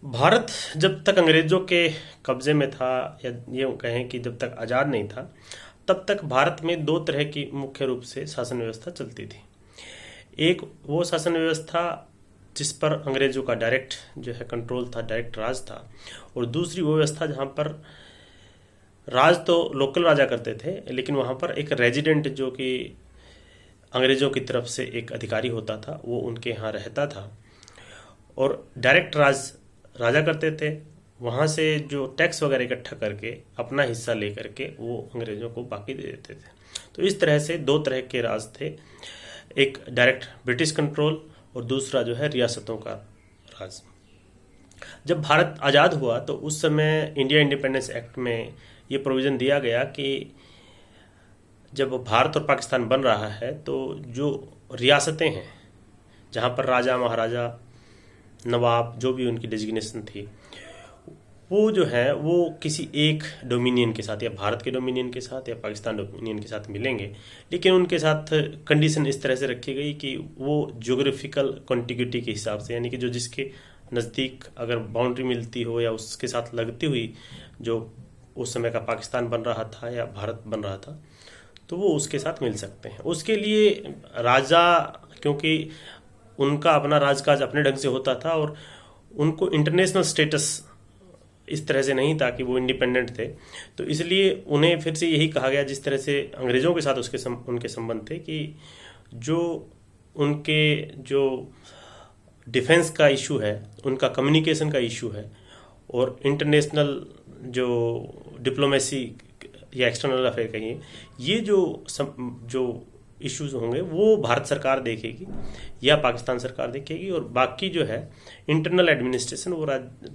भारत जब तक अंग्रेजों के कब्जे में था, या ये कहें कि जब तक आज़ाद नहीं था, तब तक भारत में दो तरह की मुख्य रूप से शासन व्यवस्था चलती थी। एक वो शासन व्यवस्था जिस पर अंग्रेजों का डायरेक्ट जो है कंट्रोल था, डायरेक्ट राज था। और दूसरी वो व्यवस्था जहाँ पर राज तो लोकल राजा करते थे, लेकिन वहाँ पर एक रेजिडेंट जो कि अंग्रेजों की तरफ से एक अधिकारी होता था, वो उनके यहाँ रहता था और डायरेक्ट राज राजा करते थे। वहाँ से जो टैक्स वगैरह इकट्ठा करके अपना हिस्सा ले करके वो अंग्रेजों को बाकी दे देते थे। तो इस तरह से दो तरह के राज थे, एक डायरेक्ट ब्रिटिश कंट्रोल और दूसरा जो है रियासतों का राज। जब भारत आज़ाद हुआ तो उस समय इंडिया इंडिपेंडेंस एक्ट में ये प्रोविज़न दिया गया कि जब भारत और पाकिस्तान बन रहा है तो जो रियासतें हैं, जहाँ पर राजा महाराजा नवाब जो भी उनकी डेजिग्नेशन थी, वो जो है वो किसी एक डोमिनियन के साथ, या भारत के डोमिनियन के साथ या पाकिस्तान डोमिनियन के साथ मिलेंगे। लेकिन उनके साथ कंडीशन इस तरह से रखी गई कि वो ज्योग्राफिकल कॉन्टिग्यूटी के हिसाब से, यानी कि जो जिसके नज़दीक अगर बाउंड्री मिलती हो या उसके साथ लगती हुई जो उस समय का पाकिस्तान बन रहा था या भारत बन रहा था, तो वो उसके साथ मिल सकते हैं। उसके लिए राजा, क्योंकि उनका अपना राजकाज अपने ढंग से होता था और उनको इंटरनेशनल स्टेटस इस तरह से नहीं था कि वो इंडिपेंडेंट थे, तो इसलिए उन्हें फिर से यही कहा गया, जिस तरह से अंग्रेज़ों के साथ उनके संबंध थे, कि जो उनके जो डिफेंस का इशू है, उनका कम्युनिकेशन का इशू है, और इंटरनेशनल जो डिप्लोमेसी या एक्सटर्नल अफेयर कहिए, ये जो इश्यूज होंगे वो भारत सरकार देखेगी या पाकिस्तान सरकार देखेगी, और बाकी जो है इंटरनल एडमिनिस्ट्रेशन वो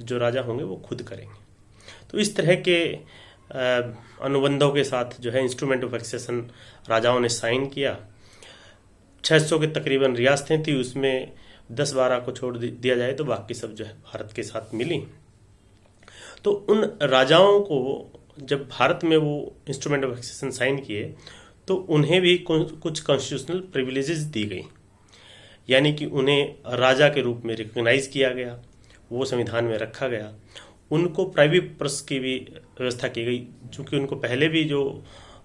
जो राजा होंगे वो खुद करेंगे। तो इस तरह के अनुबंधों के साथ जो है इंस्ट्रूमेंट ऑफ एक्सेशन राजाओं ने साइन किया। 600 के तकरीबन रियासतें थी, उसमें 10-12 को छोड़ दिया जाए तो बाकी सब जो है भारत के साथ मिली। तो उन राजाओं को जब भारत में वो इंस्ट्रूमेंट ऑफ एक्सेशन साइन किए तो उन्हें भी कुछ कॉन्स्टिट्यूशनल प्रिविलेजेस दी गई, यानी कि उन्हें राजा के रूप में रिकॉग्नाइज किया गया, वो संविधान में रखा गया। उनको प्राइवेट पर्स की भी व्यवस्था की गई, चूँकि उनको पहले भी जो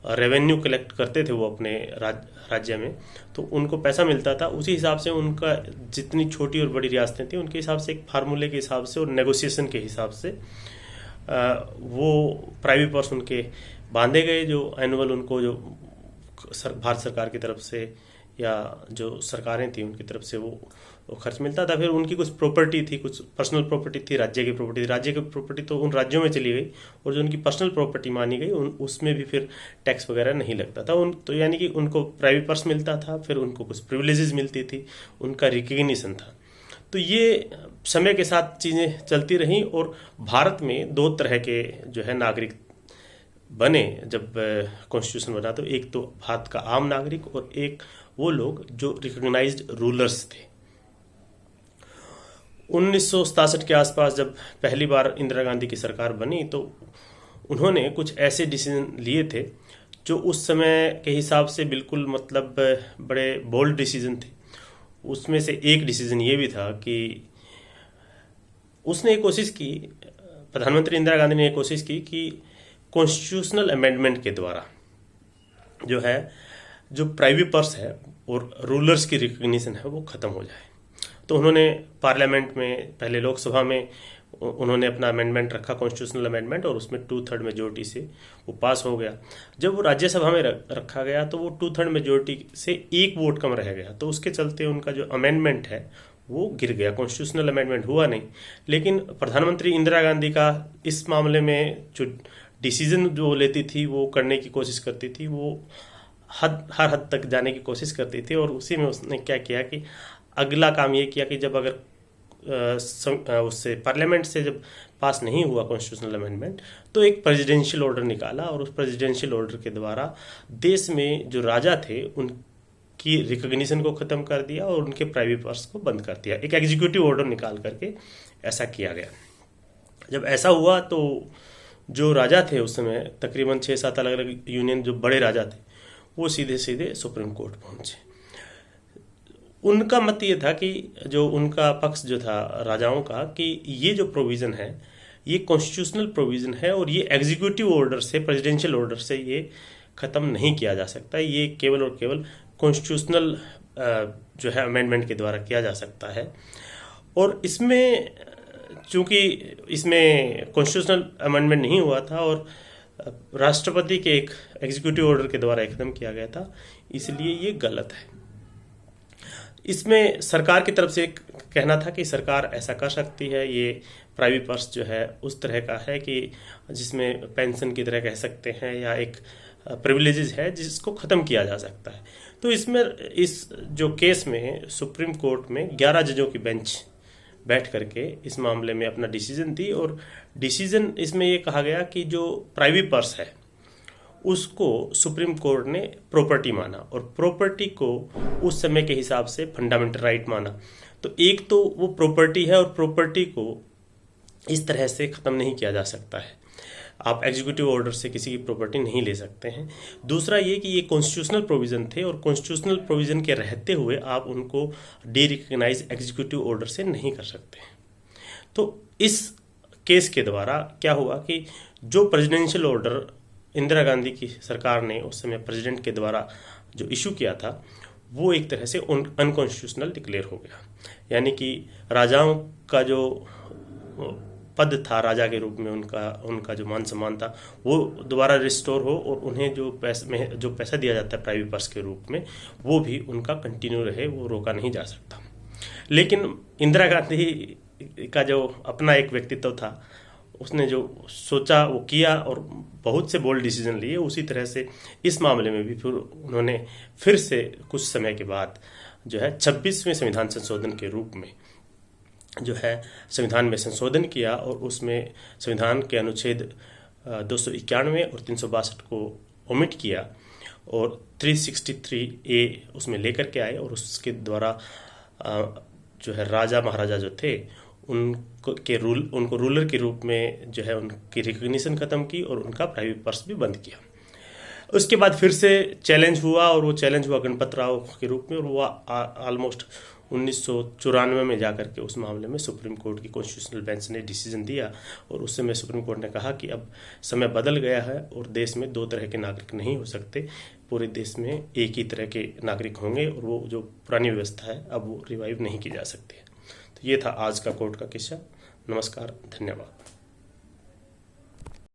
रेवेन्यू कलेक्ट करते थे वो अपने राज्य में, तो उनको पैसा मिलता था। उसी हिसाब से उनका जितनी छोटी और बड़ी रियासतें थी उनके हिसाब से एक फार्मूले के हिसाब से और नेगोशिएशन के हिसाब से वो प्राइवेट पर्स उनके बांधे गए, जो एनुअल उनको जो भारत सरकार की तरफ से या जो सरकारें थी उनकी तरफ से वो खर्च मिलता था। फिर उनकी कुछ प्रॉपर्टी थी, कुछ पर्सनल प्रॉपर्टी थी, राज्य की प्रॉपर्टी थी। राज्य की प्रॉपर्टी तो उन राज्यों में चली गई, और जो उनकी पर्सनल प्रॉपर्टी मानी गई उसमें भी फिर टैक्स वगैरह नहीं लगता था। तो यानी कि उनको प्राइवेट पर्स मिलता था, फिर उनको कुछ प्रिविलेजेस मिलती थी, उनका रिकग्निशन था। तो ये समय के साथ चीज़ें चलती रहीं और भारत में दो तरह के जो है नागरिक बने जब कॉन्स्टिट्यूशन बना। तो एक तो भारत का आम नागरिक और एक वो लोग जो रिकॉग्नाइज्ड रूलर्स थे। 1967 के आसपास जब पहली बार इंदिरा गांधी की सरकार बनी तो उन्होंने कुछ ऐसे डिसीजन लिए थे जो उस समय के हिसाब से बिल्कुल मतलब बड़े बोल्ड डिसीजन थे। उसमें से एक डिसीजन ये भी था कि उसने एक कोशिश की, प्रधानमंत्री इंदिरा गांधी ने एक कोशिश की कि कॉन्स्टिट्यूशनल अमेंडमेंट के द्वारा जो है जो प्राइवेट पर्स है और रूलर्स की रिकग्निशन है वो ख़त्म हो जाए। तो उन्होंने पार्लियामेंट में, पहले लोकसभा में उन्होंने अपना अमेंडमेंट रखा, कॉन्स्टिट्यूशनल अमेंडमेंट, और उसमें 2/3 मेजोरिटी से वो पास हो गया। जब वो राज्यसभा में रखा गया तो वो 2/3 मेजोरिटी से एक वोट कम रह गया, तो उसके चलते उनका जो अमेंडमेंट है वो गिर गया, कॉन्स्टिट्यूशनल अमेंडमेंट हुआ नहीं। लेकिन प्रधानमंत्री इंदिरा गांधी का इस मामले में जो डिसीजन जो लेती थी वो करने की कोशिश करती थी, वो हर हद तक जाने की कोशिश करती थी। और उसी में उसने क्या किया कि अगला काम ये किया कि जब अगर उससे पार्लियामेंट से जब पास नहीं हुआ कॉन्स्टिट्यूशनल अमेंडमेंट, तो एक प्रेसिडेंशियल ऑर्डर निकाला, और उस प्रेसिडेंशियल ऑर्डर के द्वारा देश में जो राजा थे उनकी रिकग्निशन को ख़त्म कर दिया और उनके प्राइवेट पर्स को बंद कर दिया। एक एग्जीक्यूटिव ऑर्डर निकाल करके ऐसा किया गया। जब ऐसा हुआ तो जो राजा थे उस समय तकरीबन 6-7 अलग अलग यूनियन जो बड़े राजा थे वो सीधे सीधे सुप्रीम कोर्ट पहुंचे। उनका मत ये था कि जो उनका पक्ष जो था राजाओं का, कि ये जो प्रोविज़न है ये कॉन्स्टिट्यूशनल प्रोविज़न है और ये एग्जीक्यूटिव ऑर्डर से, प्रेसिडेंशियल ऑर्डर से ये ख़त्म नहीं किया जा सकता। ये केवल और केवल कॉन्स्टिट्यूशनल जो है अमेंडमेंट के द्वारा किया जा सकता है। और इसमें चूंकि इसमें कॉन्स्टिट्यूशनल अमेंडमेंट नहीं हुआ था और राष्ट्रपति के एक एग्जीक्यूटिव ऑर्डर के द्वारा खत्म किया गया था, इसलिए ये गलत है। इसमें सरकार की तरफ से एक कहना था कि सरकार ऐसा कर सकती है, ये प्राइवेट पर्स जो है उस तरह का है कि जिसमें पेंशन की तरह कह सकते हैं या एक प्रिविलेजेस है जिसको ख़त्म किया जा सकता है। तो इसमें इस जो केस में सुप्रीम कोर्ट में 11 जजों की बेंच बैठ करके इस मामले में अपना डिसीजन दी और डिसीजन इसमें ये कहा गया कि जो प्राइवेट पर्स है उसको सुप्रीम कोर्ट ने प्रॉपर्टी माना और प्रॉपर्टी को उस समय के हिसाब से फंडामेंटल राइट माना। तो एक तो वो प्रॉपर्टी है और प्रॉपर्टी को इस तरह से ख़त्म नहीं किया जा सकता है, आप एग्जीक्यूटिव ऑर्डर से किसी की प्रॉपर्टी नहीं ले सकते हैं। दूसरा ये कि ये कॉन्स्टिट्यूशनल प्रोविज़न थे और कॉन्स्टिट्यूशनल प्रोविज़न के रहते हुए आप उनको डी रिकग्नाइज एग्जीक्यूटिव ऑर्डर से नहीं कर सकते। तो इस केस के द्वारा क्या हुआ कि जो प्रेसिडेंशियल ऑर्डर इंदिरा गांधी की सरकार ने उस समय प्रेसिडेंट के द्वारा जो इशू किया था वो एक तरह से अनकॉन्स्टिट्यूशनल डिक्लेयर हो गया। यानी कि राजाओं का जो पद था राजा के रूप में, उनका जो मान सम्मान था वो दोबारा रिस्टोर हो और उन्हें जो पैसा दिया जाता है प्राइवेट पर्स के रूप में वो भी उनका कंटिन्यू रहे, वो रोका नहीं जा सकता। लेकिन इंदिरा गांधी का जो अपना एक व्यक्तित्व था, उसने जो सोचा वो किया और बहुत से बोल्ड डिसीजन लिए। उसी तरह से इस मामले में भी फिर उन्होंने फिर से कुछ समय के बाद जो है 26वें संविधान संशोधन के रूप में जो है संविधान में संशोधन किया और उसमें संविधान के अनुच्छेद 291 और 362 को ओमिट किया और 363A उसमें लेकर के आए और उसके द्वारा जो है राजा महाराजा जो थे उनको रूलर के रूप में जो है उनकी रिकग्निशन खत्म की और उनका प्राइवेट पर्स भी बंद किया। उसके बाद फिर से चैलेंज हुआ और वो चैलेंज हुआ गणपत राव के रूप में और वो ऑलमोस्ट 1994 में जाकर के उस मामले में सुप्रीम कोर्ट की कॉन्स्टिट्यूशनल बेंच ने डिसीजन दिया और उस समय सुप्रीम कोर्ट ने कहा कि अब समय बदल गया है और देश में दो तरह के नागरिक नहीं हो सकते, पूरे देश में एक ही तरह के नागरिक होंगे और वो जो पुरानी व्यवस्था है अब वो रिवाइव नहीं की जा सकती है। तो ये था आज का कोर्ट का किस्सा। नमस्कार, धन्यवाद।